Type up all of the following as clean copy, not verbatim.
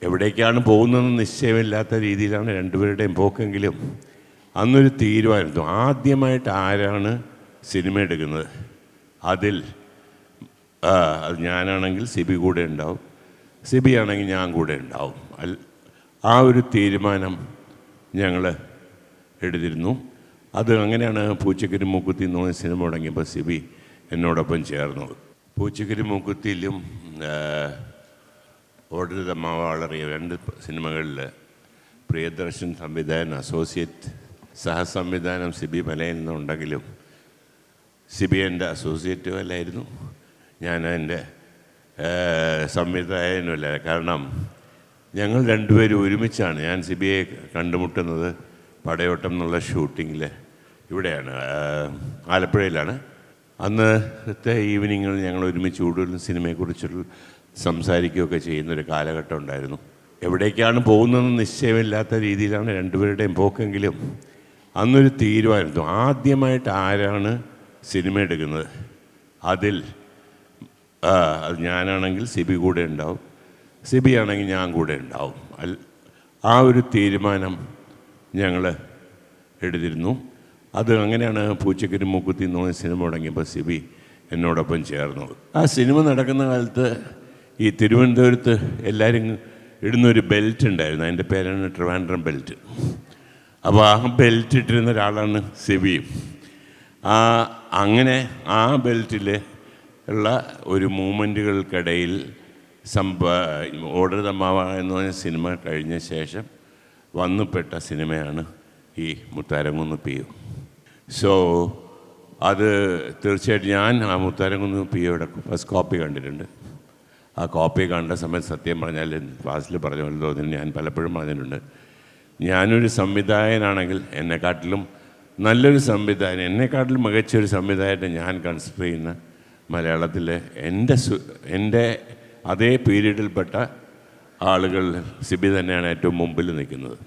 എവിടേക്കാണ് പോകുന്നതെന്ന് നിശ്ചയമില്ലാത്ത രീതിയിലാണ് രണ്ടുപേരുടെയും പോക്കെങ്കിലും അന്നൊരു തീരുമാനമായിരുന്നു. ആദ്യമായിട്ട് ആരാണ് സിനിമ എടുക്കുന്നത്, അതിൽ അത് ഞാനാണെങ്കിൽ സിബി കൂടെ ഉണ്ടാവും, സിബി ആണെങ്കിൽ ഞാൻ കൂടെ ഉണ്ടാവും. ആ ഒരു തീരുമാനം ഞങ്ങൾ എടുത്തിരുന്നു. അത് അങ്ങനെയാണ് പൂച്ചക്കരി മൂക്കുത്തി എന്ന് പറഞ്ഞ സിനിമ തുടങ്ങിയപ്പോൾ സിബി എന്നോടൊപ്പം ചേർന്നത്. പൂച്ചക്കരി മൂക്കുത്തിയിലും ഓർഡർ അമ്മാവ വളറിയ 2 സിനിമകളിൽ പ്രിയദർശൻ സംവിധാനം, അസോസിയേറ്റ് സഹസംവിധാനം സിബി മലയിൽ നിന്നുണ്ടെങ്കിലും സിബി എൻ്റെ അസോസിയേറ്റും അല്ലായിരുന്നു, ഞാൻ എൻ്റെ സംവിധായകനുമല്ല. കാരണം ഞങ്ങൾ രണ്ടുപേരും ഒരുമിച്ചാണ്. ഞാൻ സിബിയെ കണ്ടുമുട്ടുന്നത് പടയോട്ടം എന്നുള്ള ഷൂട്ടിങ്ങിൽ ഇവിടെയാണ്, ആലപ്പുഴയിലാണ്. അന്നത്തെ ഈവനിങ്ങളിൽ ഞങ്ങൾ ഒരുമിച്ച് കൂടുതലും സിനിമയെക്കുറിച്ചുള്ള സംസാരിക്കുകയൊക്കെ ചെയ്യുന്നൊരു കാലഘട്ടം ഉണ്ടായിരുന്നു. എവിടേക്കാണ് പോകുന്നതെന്ന് നിശ്ചയമില്ലാത്ത രീതിയിലാണ് രണ്ടുപേരുടെയും പോക്കെങ്കിലും അന്നൊരു തീരുമാനമായിരുന്നു. ആദ്യമായിട്ട് ആരാണ് സിനിമ എടുക്കുന്നത്, അതിൽ അത് ഞാനാണെങ്കിൽ സിബി കൂടെ ഉണ്ടാവും, സിബി ആണെങ്കിൽ ഞാൻ കൂടെ ഉണ്ടാവും. ആ ഒരു തീരുമാനം ഞങ്ങൾ എടുത്തിരുന്നു. അത് അങ്ങനെയാണ് പൂച്ചക്കരി മൂക്കുത്തി എന്ന് പറഞ്ഞ സിനിമ തുടങ്ങിയപ്പോൾ സിബി എന്നോടൊപ്പം ചേർന്നത്. ആ സിനിമ നടക്കുന്ന കാലത്ത് ഈ തിരുവനന്തപുരത്ത് എല്ലാവരും ഇടുന്നൊരു ബെൽറ്റ് ഉണ്ടായിരുന്നു, അതിൻ്റെ പേരാണ് ട്രിവാൻഡ്രം ബെൽറ്റ്. അപ്പോൾ ആ ബെൽറ്റ് ഇട്ടിരുന്ന ഒരാളാണ് സിബി. അങ്ങനെ ആ ബെൽറ്റിൽ ഉള്ള ഒരു മൂമെൻറ്റുകൾക്കിടയിൽ ഓർഡർ അമ്മാവ എന്ന് പറഞ്ഞ സിനിമ കഴിഞ്ഞ ശേഷം വന്നുപെട്ട സിനിമയാണ് ഈ മുത്താരംകുന്ന് പിയു. സോ അത് തീർച്ചയായിട്ടും ഞാൻ ആ മുത്താരംകുന്ന് പിയുടെ ഫസ്റ്റ് കോപ്പി കണ്ടിട്ടുണ്ട്. ആ കോപ്പി കണ്ട സമയത്ത് സത്യം പറഞ്ഞാൽ ക്ലാസ്സിൽ പറഞ്ഞ പോലെ തോന്നി, ഞാൻ പലപ്പോഴും പറഞ്ഞിട്ടുണ്ട്, ഞാനൊരു സംവിധായകനാണെങ്കിൽ എന്നെക്കാട്ടിലും നല്ലൊരു സംവിധായകൻ, എന്നെക്കാട്ടിലും മികച്ചൊരു സംവിധായകനെ ഞാൻ കൺസിഡർ ചെയ്യുന്ന മലയാളത്തിലെ എൻ്റെ അതേ പീരീഡിൽപ്പെട്ട ആളുകൾ സിബി തന്നെയാണ് ഏറ്റവും മുമ്പിൽ നിൽക്കുന്നത്.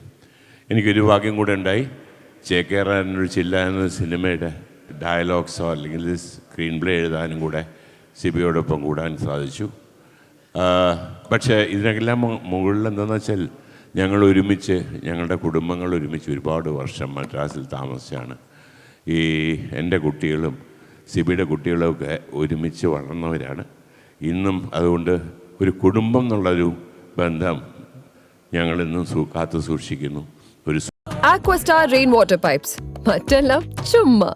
എനിക്കൊരു ഭാഗ്യം കൂടെ ഉണ്ടായി, ചേക്കേറാനൊരു ചില്ല എന്ന സിനിമയുടെ ഡയലോഗ്സോ അല്ലെങ്കിൽ സ്ക്രീൻ പ്ലേ എഴുതാനും കൂടെ സിബിയോടൊപ്പം കൂടാൻ സാധിച്ചു. പക്ഷേ ഇതിനെല്ലാം മുകളിൽ എന്താണെന്ന് വെച്ചാൽ ഞങ്ങൾ ഒരുമിച്ച്, ഞങ്ങളുടെ കുടുംബങ്ങൾ ഒരുമിച്ച് ഒരുപാട് വർഷം മദ്രാസിൽ താമസിച്ചാണ്. എൻ്റെ കുട്ടികളും സിബിയുടെ കുട്ടികളുമൊക്കെ ഒരുമിച്ച് വളർന്നവരാണ്. ഇന്നും അതുകൊണ്ട് ഒരു കുടുംബം എന്നുള്ളൊരു ബന്ധം ഞങ്ങളിന്നും കാത്തു സൂക്ഷിക്കുന്നു. ഒരു Aquastar rainwater pipes. മറ്റെല്ലാം ചുമ്മാ.